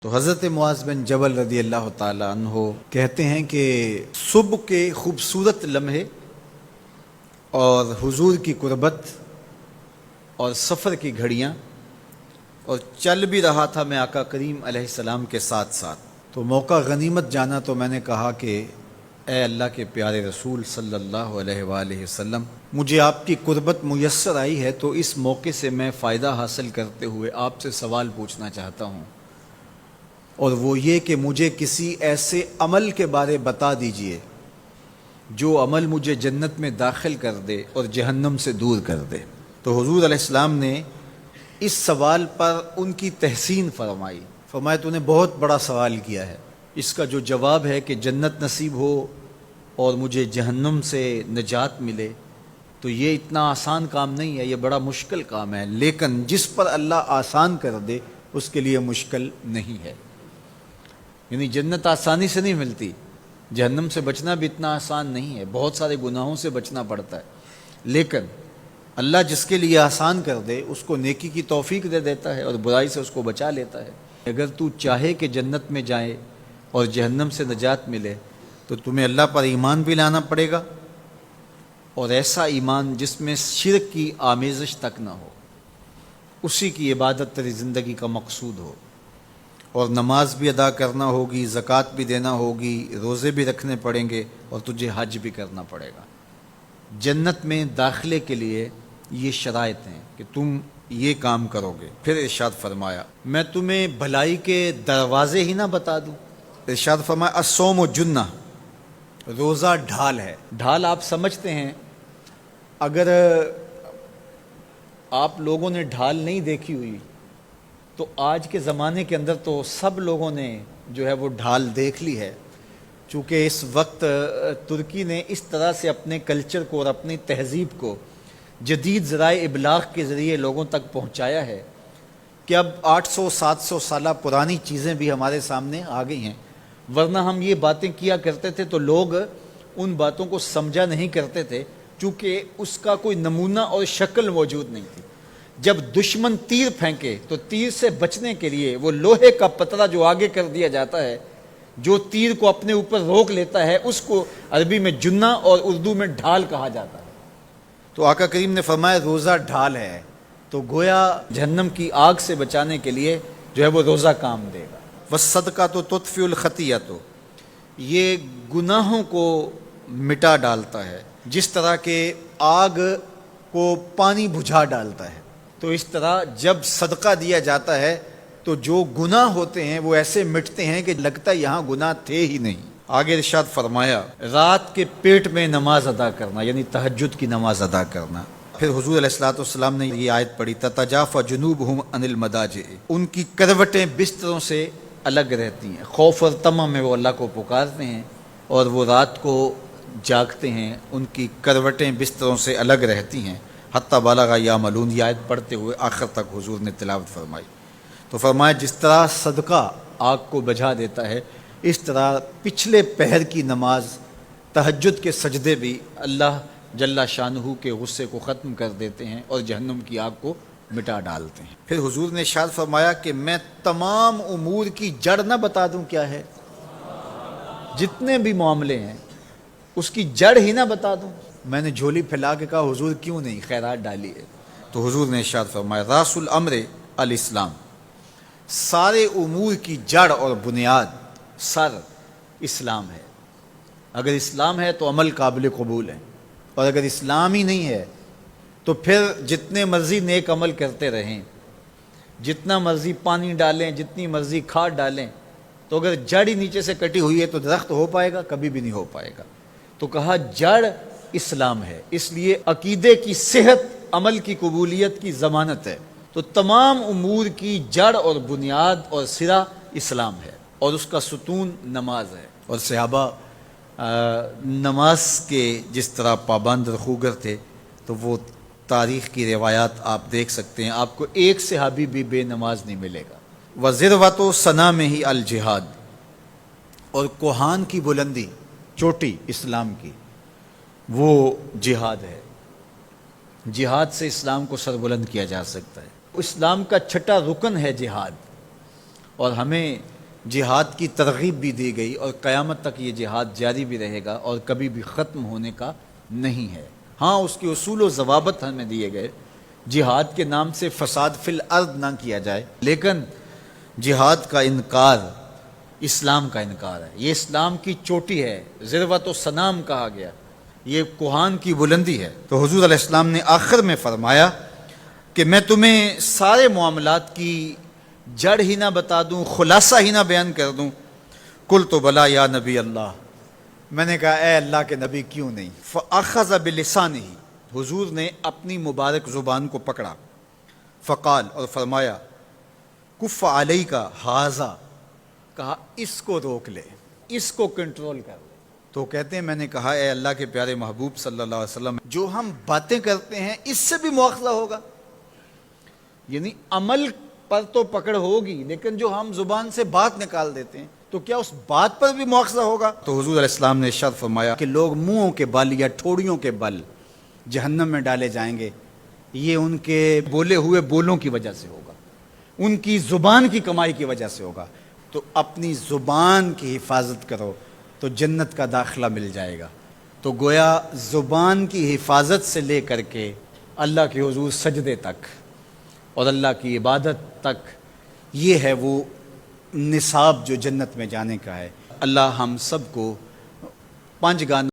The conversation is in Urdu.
تو حضرت معاذ بن جبل رضی اللہ تعالی عنہ کہتے ہیں کہ صبح کے خوبصورت لمحے اور حضور کی قربت اور سفر کی گھڑیاں اور چل بھی رہا تھا میں آقا کریم علیہ السلام کے ساتھ ساتھ، تو موقع غنیمت جانا تو میں نے کہا کہ اے اللہ کے پیارے رسول صلی اللہ علیہ وآلہ وسلم، مجھے آپ کی قربت میسر آئی ہے تو اس موقع سے میں فائدہ حاصل کرتے ہوئے آپ سے سوال پوچھنا چاہتا ہوں، اور وہ یہ کہ مجھے کسی ایسے عمل کے بارے بتا دیجئے جو عمل مجھے جنت میں داخل کر دے اور جہنم سے دور کر دے۔ تو حضور علیہ السلام نے اس سوال پر ان کی تحسین فرمایا تو نے بہت بڑا سوال کیا ہے، اس کا جو جواب ہے کہ جنت نصیب ہو اور مجھے جہنم سے نجات ملے تو یہ اتنا آسان کام نہیں ہے، یہ بڑا مشکل کام ہے، لیکن جس پر اللہ آسان کر دے اس کے لیے مشکل نہیں ہے۔ یعنی جنت آسانی سے نہیں ملتی، جہنم سے بچنا بھی اتنا آسان نہیں ہے، بہت سارے گناہوں سے بچنا پڑتا ہے، لیکن اللہ جس کے لیے آسان کر دے اس کو نیکی کی توفیق دے دیتا ہے اور برائی سے اس کو بچا لیتا ہے۔ اگر تو چاہے کہ جنت میں جائے اور جہنم سے نجات ملے تو تمہیں اللہ پر ایمان بھی لانا پڑے گا، اور ایسا ایمان جس میں شرک کی آمیزش تک نہ ہو، اسی کی عبادت تیری زندگی کا مقصود ہو، اور نماز بھی ادا کرنا ہوگی، زکوٰۃ بھی دینا ہوگی، روزے بھی رکھنے پڑیں گے، اور تجھے حج بھی کرنا پڑے گا۔ جنت میں داخلے کے لیے یہ شرائط ہیں کہ تم یہ کام کرو گے۔ پھر ارشاد فرمایا میں تمہیں بھلائی کے دروازے ہی نہ بتا دوں۔ ارشاد فرمایا الصوم جنہ، روزہ ڈھال ہے۔ ڈھال آپ سمجھتے ہیں، اگر آپ لوگوں نے ڈھال نہیں دیکھی ہوئی تو آج کے زمانے کے اندر تو سب لوگوں نے جو ہے وہ ڈھال دیکھ لی ہے، چونکہ اس وقت ترکی نے اس طرح سے اپنے کلچر کو اور اپنی تہذیب کو جدید ذرائع ابلاغ کے ذریعے لوگوں تک پہنچایا ہے کہ اب 800-700 سالہ پرانی چیزیں بھی ہمارے سامنے آ گئی ہیں، ورنہ ہم یہ باتیں کیا کرتے تھے تو لوگ ان باتوں کو سمجھا نہیں کرتے تھے، چونکہ اس کا کوئی نمونہ اور شکل موجود نہیں تھی۔ جب دشمن تیر پھینکے تو تیر سے بچنے کے لیے وہ لوہے کا پتلا جو آگے کر دیا جاتا ہے، جو تیر کو اپنے اوپر روک لیتا ہے، اس کو عربی میں جنہ اور اردو میں ڈھال کہا جاتا ہے۔ تو آقا کریم نے فرمایا روزہ ڈھال ہے، تو گویا جہنم کی آگ سے بچانے کے لیے جو ہے وہ روزہ کام دے گا۔ وَالصَّدْقَةُ تُطْفِئُ الْخَطِیَّةُ، یہ گناہوں کو مٹا ڈالتا ہے، جس طرح کہ آگ کو پانی بجھا ڈالتا ہے، تو اس طرح جب صدقہ دیا جاتا ہے تو جو گناہ ہوتے ہیں وہ ایسے مٹتے ہیں کہ لگتا ہے یہاں گناہ تھے ہی نہیں۔ آگے ارشاد فرمایا رات کے پیٹ میں نماز ادا کرنا، یعنی تہجد کی نماز ادا کرنا۔ پھر حضور علیہ الصلوۃ والسلام نے یہ آیت پڑھی تتجافی جنوبہم عن المضاجع، ان کی کروٹیں بستروں سے الگ رہتی ہیں، خوف اور طمع میں وہ اللہ کو پکارتے ہیں اور وہ رات کو جاگتے ہیں، ان کی کروٹیں بستروں سے الگ رہتی ہیں، حتی بلغ یعملون، یہ آیت پڑھتے ہوئے آخر تک حضور نے تلاوت فرمائی۔ تو فرمایا جس طرح صدقہ آگ کو بجھا دیتا ہے، اس طرح پچھلے پہر کی نماز، تہجد کے سجدے بھی اللہ جل شانہ کے غصے کو ختم کر دیتے ہیں اور جہنم کی آگ کو مٹا ڈالتے ہیں۔ پھر حضور نے ارشاد فرمایا کہ میں تمام امور کی جڑ نہ بتا دوں کیا ہے، جتنے بھی معاملے ہیں اس کی جڑ ہی نہ بتا دوں۔ میں نے جھولی پھیلا کے کہا حضور کیوں نہیں، خیرات ڈالی ہے، تو حضور نے ارشاد فرمایا راس الامر الاسلام، سارے امور کی جڑ اور بنیاد، سر اسلام ہے۔ اگر اسلام ہے تو عمل قابل قبول ہے، اور اگر اسلام ہی نہیں ہے تو پھر جتنے مرضی نیک عمل کرتے رہیں، جتنا مرضی پانی ڈالیں، جتنی مرضی کھاد ڈالیں، تو اگر جڑ ہی نیچے سے کٹی ہوئی ہے تو درخت ہو پائے گا؟ کبھی بھی نہیں ہو پائے گا۔ تو کہا جڑ اسلام ہے، اس لیے عقیدے کی صحت عمل کی قبولیت کی ضمانت ہے، تو تمام امور کی جڑ اور بنیاد اور سرا اسلام ہے، اور اس کا ستون نماز ہے۔ اور صحابہ نماز کے جس طرح پابند رخوگر تھے، تو وہ تاریخ کی روایات آپ دیکھ سکتے ہیں، آپ کو ایک صحابی بھی بے نماز نہیں ملے گا۔ وَذِرْوَةُ صَنَامِهِ الْجِهَاد، اور کوہان کی بلندی، چوٹی اسلام کی، وہ جہاد ہے۔ جہاد سے اسلام کو سربلند کیا جا سکتا ہے۔ اسلام کا چھٹا رکن ہے جہاد، اور ہمیں جہاد کی ترغیب بھی دی گئی، اور قیامت تک یہ جہاد جاری بھی رہے گا اور کبھی بھی ختم ہونے کا نہیں ہے۔ ہاں اس کے اصول و ضوابط ہمیں دیے گئے، جہاد کے نام سے فساد فی الارض نہ کیا جائے، لیکن جہاد کا انکار اسلام کا انکار ہے۔ یہ اسلام کی چوٹی ہے، ذروۃ و سنام کہا گیا، یہ کوہان کی بلندی ہے۔ تو حضور علیہ السلام نے آخر میں فرمایا کہ میں تمہیں سارے معاملات کی جڑ ہی نہ بتا دوں، خلاصہ ہی نہ بیان کر دوں؟ قلت بلا یا نبی اللہ، میں نے کہا اے اللہ کے نبی کیوں نہیں؟ فاخذ بلسانہ، حضور نے اپنی مبارک زبان کو پکڑا، فقال، اور فرمایا، کف علیک ھذا، کہا اس کو روک لے، اس کو کنٹرول کر لے۔ تو کہتے ہیں میں نے کہا اے اللہ کے پیارے محبوب صلی اللہ علیہ وسلم، جو ہم باتیں کرتے ہیں اس سے بھی مواخذہ ہوگا؟ یعنی عمل پر تو پکڑ ہوگی، لیکن جو ہم زبان سے بات نکال دیتے ہیں تو کیا اس بات پر بھی مواخذہ ہوگا؟ تو حضور علیہ السلام نے ارشاد فرمایا کہ لوگ منہوں کے بل یا ٹھوڑیوں کے بل جہنم میں ڈالے جائیں گے، یہ ان کے بولے ہوئے بولوں کی وجہ سے ہوگا، ان کی زبان کی کمائی کی وجہ سے ہوگا۔ تو اپنی زبان کی حفاظت کرو تو جنت کا داخلہ مل جائے گا۔ تو گویا زبان کی حفاظت سے لے کر کے اللہ کے حضور سجدے تک اور اللہ کی عبادت تک، یہ ہے وہ نصاب جو جنت میں جانے کا ہے۔ اللہ ہم سب کو 5 گانے